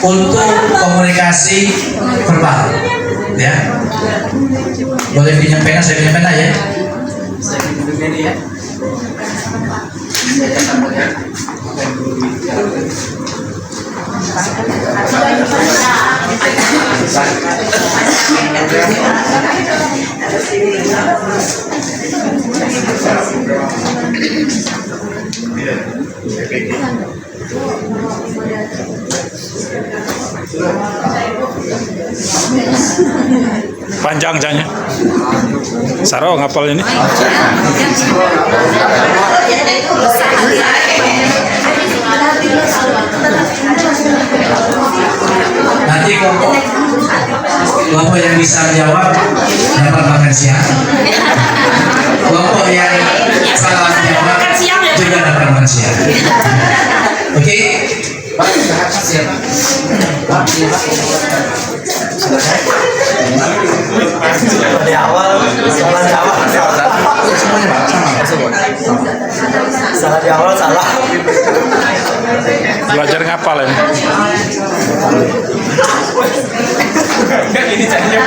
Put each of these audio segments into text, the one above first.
untuk komunikasi verbal, ya. Boleh pinjam pena, saya pinjam pena ya. Saya pinjam ini ya. Panjang janya. Saro ngapal ini. Nanti kelompok yang bisa menjawab dapat makan siang. Kelompok yang salah menjawab juga dapat makan siang. Oke? Dari awal salah jawab. Salah di awal salah. Belajar ngapal ini. Ini jadinya.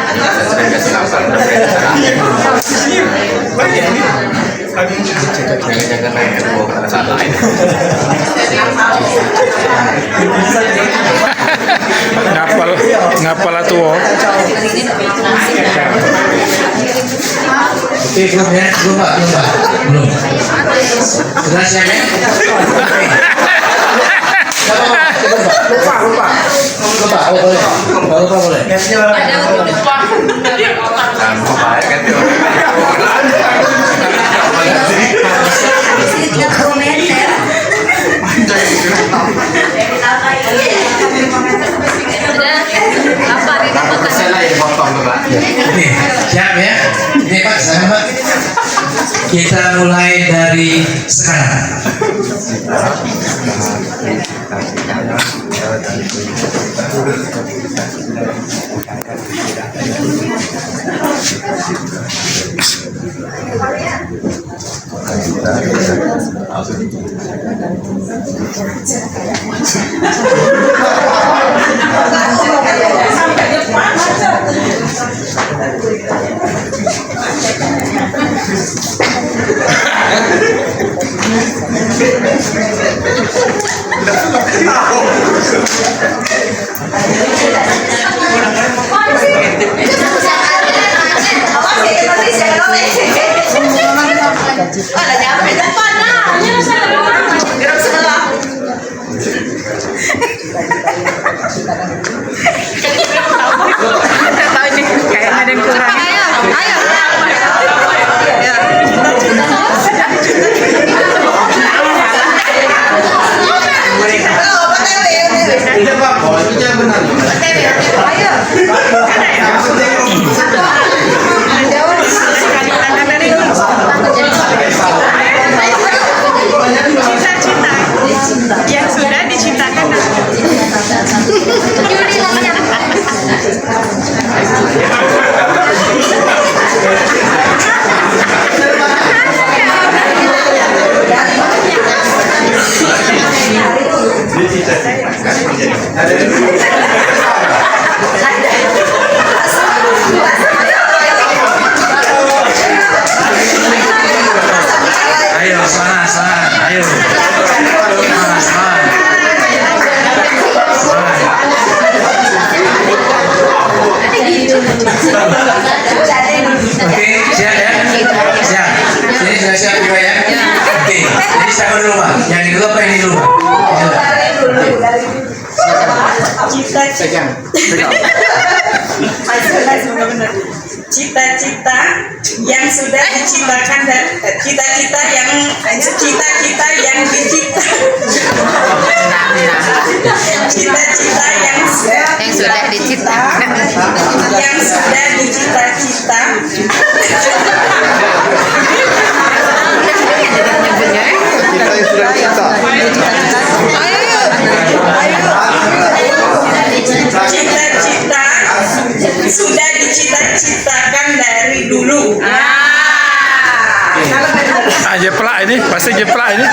Jangan naik karena salah ini. Ngapal atuh. Oke, belum ya? Belum Pak? Belum. Sudah siap ya? Lupa. Oh boleh. Lupa boleh. Oke, siap ya? Oke Pak, sama Pak. Kita mulai dari sekarang. Yang sudah diciptakan. Ayo, semangat. Ayo. Oke, siap ya? Siap. Ini sudah siap juga ya? Oke, jadi siapa dulu Pak? Yang ini dulu apa yang ini dulu Pak? Cita-cita yang sudah diciptakan dan cita-cita yang dicipta. Cita-cita yang sudah diciptakan. Yang sudah dicita-cita. Cita-cita sudah dicita-citakan dari dulu. Jeplak ini, pasti jeplak ini.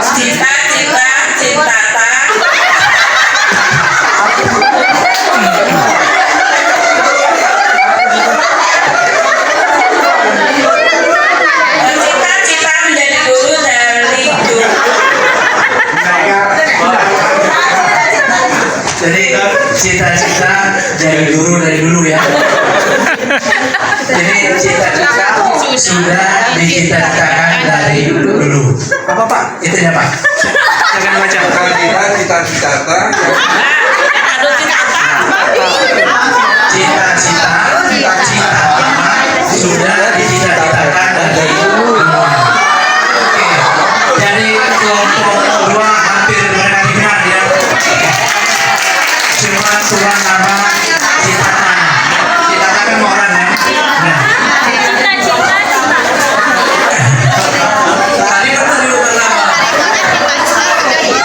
Cita-cita cintata. Cita-cita menjadi guru dari guru. Jadi cita-cita dari guru dari dulu ya. Jadi cita-cita sudah dicita-citakan dari dulu. Apa Pak? Itu ya Pak. Jangan baca. Kalau kita cita-cita Cita-cita sudah dicita-citakan dari dulu. Oke. Jadi kelompok dua hampir mereka dengar ya. Cuma tuan nama citata. Citata kan orang ya. Nah. Tadi kan tadi pertama.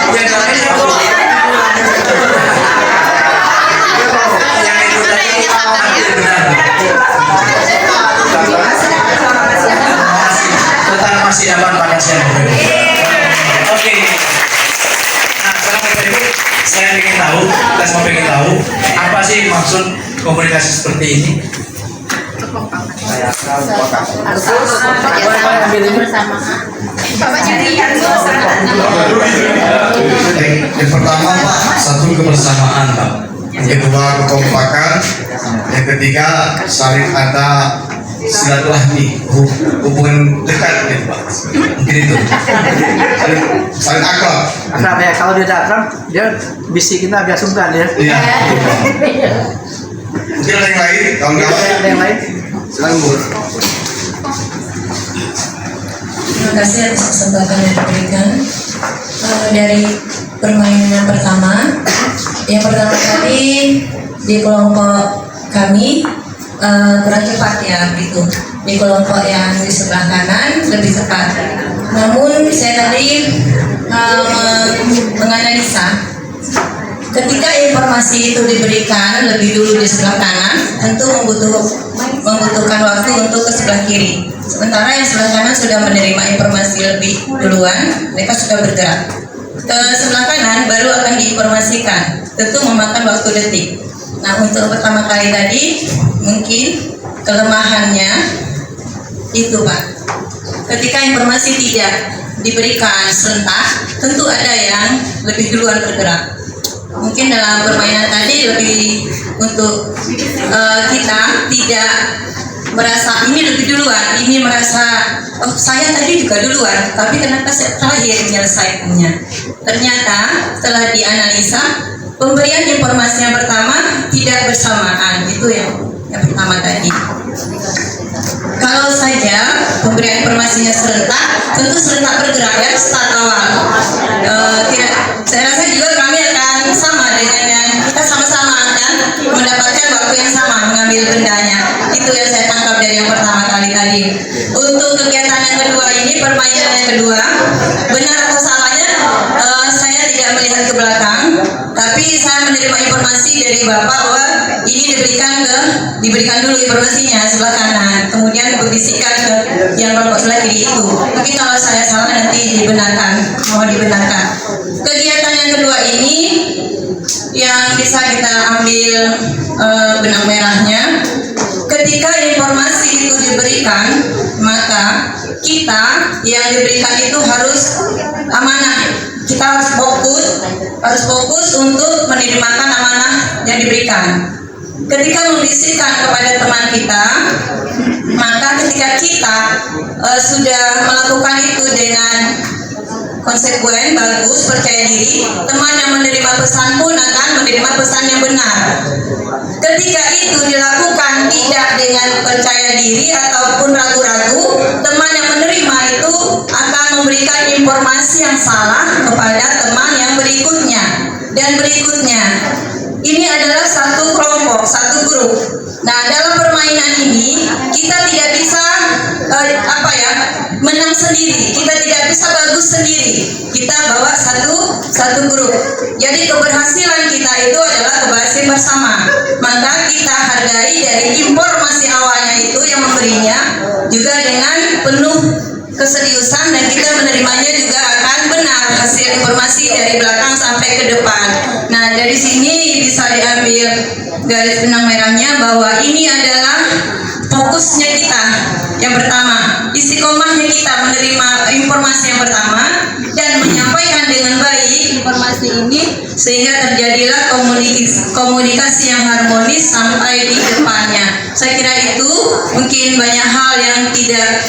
Yang lain apa? Yang itu tadi hampir benar. Tetap masih dapat pada saya. Oke. Nah, sekarang Bapak Ibu, saya ingin tahu, kita semua ingin tahu apa sih maksud komunikasi seperti ini? Yang pertama Pak, satu kebersamaan Pak. Yang kedua kekompakan. Yang ketiga saling ada silaturahmi, hubungan dekat gitu Pak. Mungkin itu. Saling akrab. Akrab ya, kalau dia tidak akrab, dia bisik kita agak sungkan ya. Iya. Mungkin ada yang lain, kawan-kawan. Ada yang lain? Silakan Bu. Terima kasih atas kesempatan yang diberikan. Dari permainan yang pertama tadi di kelompok kami kurang cepat ya begitu. Di kelompok yang di sebelah kanan lebih cepat. Namun saya tadi menganalisa ketika informasi itu diberikan lebih dulu di sebelah kanan, tentu membutuhkan waktu untuk ke sebelah kiri. Sementara yang sebelah kanan sudah menerima informasi lebih duluan, mereka sudah bergerak. Ke sebelah kanan baru akan diinformasikan, tentu memakan waktu detik. Nah, untuk pertama kali tadi, mungkin kelemahannya itu Pak. Ketika informasi tidak diberikan serentak, tentu ada yang lebih duluan bergerak. Mungkin dalam permainan tadi lebih untuk kita tidak merasa ini lebih duluan, ini merasa oh saya tadi juga duluan, tapi kenapa saya terakhir menyelesaikannya. Ternyata setelah dianalisa pemberian informasi yang pertama tidak bersamaan, itu yang pertama tadi. Kalau saja pemberian informasinya serentak, tentu serentak bergerak ya start awal. Saya rasa juga kami akan sama dengan yang kita sama-sama akan mendapatkan waktu yang sama mengambil bendanya. Itu yang saya tangkap dari yang pertama kali tadi. Untuk kegiatan yang kedua ini, permainan yang kedua, benar atau salahnya saya tidak melihat ke belakang, tapi saya menerima informasi dari Bapak bahwa ini diberikan dulu informasinya sebelah kanan, kemudian berbisikkan ke yang kelompok sebelah kiri itu. Mungkin kalau saya salah nanti mohon dibenarkan. Kegiatan yang kedua ini yang bisa kita ambil benang merahnya, ketika informasi itu diberikan, maka kita yang diberikan itu harus amanah. Kita harus fokus untuk menerimakan amanah yang diberikan. Ketika membisikkan kepada teman kita, maka ketika kita sudah melakukan itu dengan konsekuen, bagus, percaya diri, teman yang menerima pesan pun akan menerima pesan yang benar. Ketika itu dilakukan tidak dengan percaya diri ataupun ragu-ragu, teman yang menerima itu akan memberikan informasi yang salah kepada teman yang berikutnya dan berikutnya. Ini adalah satu kelompok, satu grup. Nah, dalam permainan ini kita tidak bisa menang sendiri. Kita tidak bisa bagus sendiri. Kita bawa satu grup. Jadi keberhasilan kita itu adalah keberhasilan bersama. Maka kita hargai dari informasi awalnya itu yang memberinya juga dengan penuh keseriusan dan kita menerimanya juga akan benar hasil informasi dari belakang sampai ke depan. Nah, dari sini bisa diambil garis benang merahnya bahwa ini adalah fokusnya kita. Yang pertama, istiqomahnya kita menerima informasi yang pertama dan menyampaikan dengan baik informasi ini sehingga terjadilah komunikasi yang harmonis sampai di depannya. Saya kira itu mungkin banyak hal yang tidak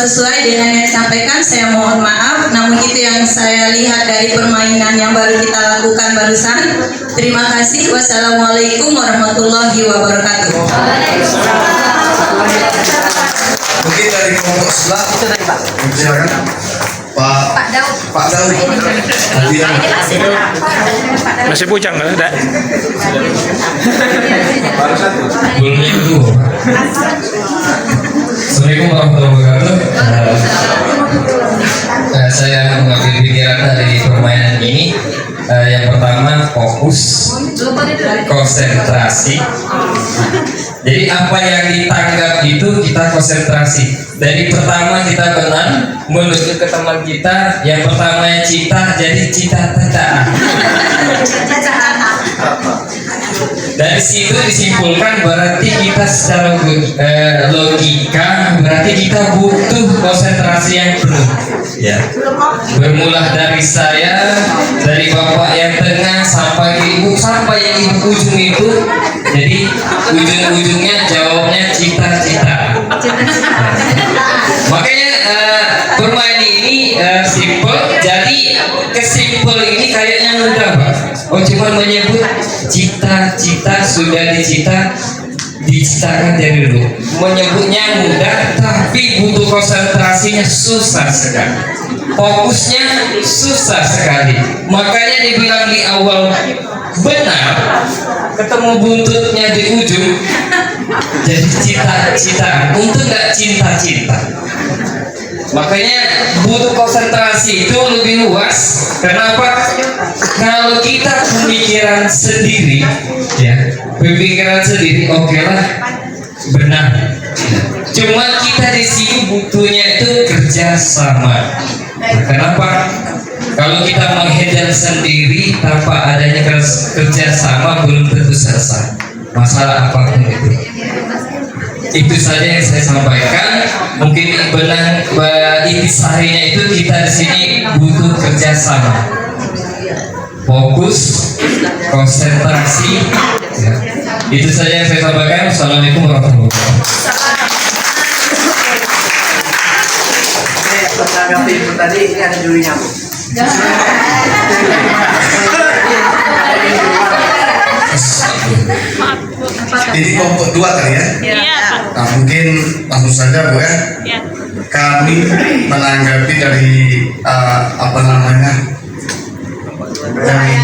sesuai dengan yang disampaikan, saya mohon maaf. Namun itu yang saya lihat dari permainan yang baru kita lakukan barusan. Terima kasih. Wassalamualaikum warahmatullahi wabarakatuh. Mungkin dari kelompok sebelah, silakan. Pak Daud. Nanti yang Masih bujang kan? Ada. Belum itu. Assalamualaikum warahmatullahi wabarakatuh. Saya mengambil pikiran dari permainan ini. Yang pertama fokus, konsentrasi. Jadi apa yang ditanggap itu kita konsentrasi. Dari pertama kita benar menuju ke teman kita. Yang pertama cita, jadi cita-cita. Dari situ disimpulkan berarti kita secara logika berarti kita butuh konsentrasi yang penuh. Ya. Bermula dari saya, dari bapak yang tengah sampai ke ibu, sampai yang ibu ujung itu. Jadi ujung-ujungnya jawabnya cita-cita. Makanya permainan ini simple. Jadi kesimpel ini kayaknya mudah, Pak. Oh, cuma menyebut cita-cita sudah diciptakan dari dulu. Menyebutnya mudah, tapi butuh konsentrasinya susah sekali. Fokusnya susah sekali. Makanya dibilang di awal benar, ketemu buntutnya di ujung, jadi cita-cita. Untuk nggak cinta-cinta. Makanya butuh konsentrasi itu lebih luas. Kenapa? Kalau kita pemikiran sendiri, ya, pemikiran sendiri, oke lah, benar. Cuma kita di sini butuhnya itu kerjasama. Kenapa? Kalau kita menghandle sendiri tanpa adanya kerjasama belum tentu selesai masalah apapun itu. Itu saja yang saya sampaikan. Mungkin benang intisarinya itu kita di sini butuh kerjasama, fokus, konsentrasi. Ya. Itu saja yang saya sampaikan. Assalamualaikum warahmatullahi wabarakatuh. Menanggapi itu tadi, ini ada jurinya, Bu. ini kelompok dua kali ya. Nah, mungkin langsung saja Bu ya. Kami menanggapi dari apa namanya, dari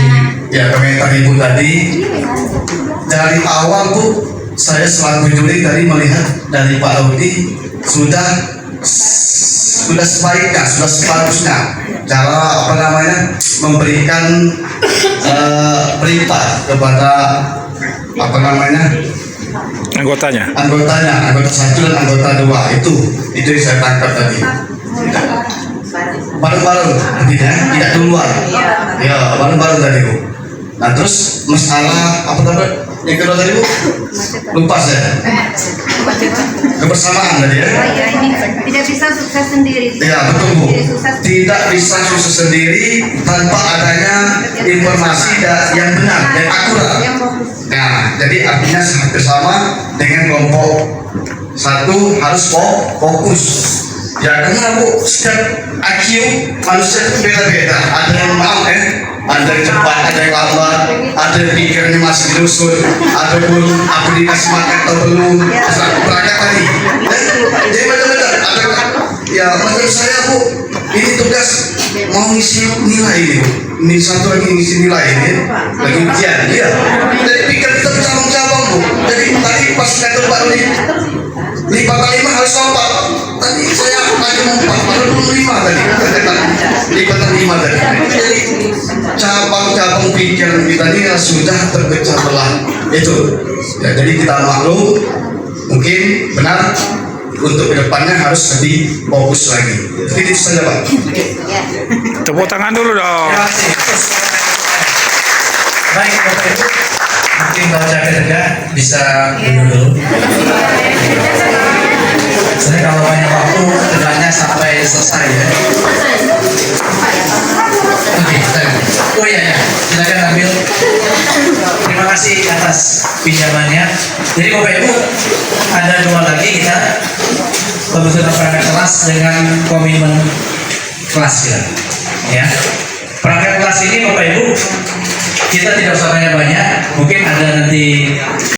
ya komentar Ibu tadi. Dari awal Bu, saya selaku juri tadi melihat dari Pak Audi sudah sebaiknya, sudah sebagusnya cara apa namanya memberikan berita kepada apa namanya Anggotanya. anggota 1 dan anggota 2 itu yang saya tangkap tadi. Bareng-bareng tidak duluan. Ya, bareng-bareng tadi Bu. Nah, terus masalah apa tadi yang kedua tadi Bu? Lupa saya. Kebersamaan tadi ya. Tidak bisa sukses sendiri. Ya, betul Bu. Tidak bisa sukses sendiri tanpa adanya informasi yang benar dan akurat. Nah, jadi artinya bersama dengan kelompok 1 harus fokus. Ya, karena Bu, setiap IQ manusia itu beda-beda. Ada yang maaf ada yang cepat, ada yang lambat, ada yang pikirnya masih diusut, ada pun aku dikasih makan atau belum, berangkat tadi. Jadi benar-benar ada. Ya, menurut saya Bu, ini tugas mau ngisi nilai ini Bu. Ini satu lagi ngisi nilai ini, lagi ujian. Iya. Jadi pikir kita bercabang-cabang Bu. Jadi tadi pas kata Pak Rudi, 5 kali 5 harus lompat. Tadi saya lagi lompat, baru 5 tadi. Lipatan 5 tadi. Jadi cabang-cabang pikiran kita ini sudah terpecah belah. Itu. Ya, jadi kita maklum, mungkin benar untuk kedepannya harus lebih fokus lagi. Itu saja Pak. Tepuk tangan dulu dong. Terima kasih. Baik Bapak Ibu, mungkin kalau capek tegak bisa duduk dulu. Saya kalau banyak waktu tegaknya sampai selesai ya. Oke, oh iya ya, silakan ambil. Terima kasih atas pinjamannya. Jadi Bapak Ibu, ada 2 lagi kita pembentukan perangkat kelas dengan komitmen kelas kita. Ya, perangkat kelas ini Bapak Ibu kita tidak usah banyak-banyak, mungkin ada nanti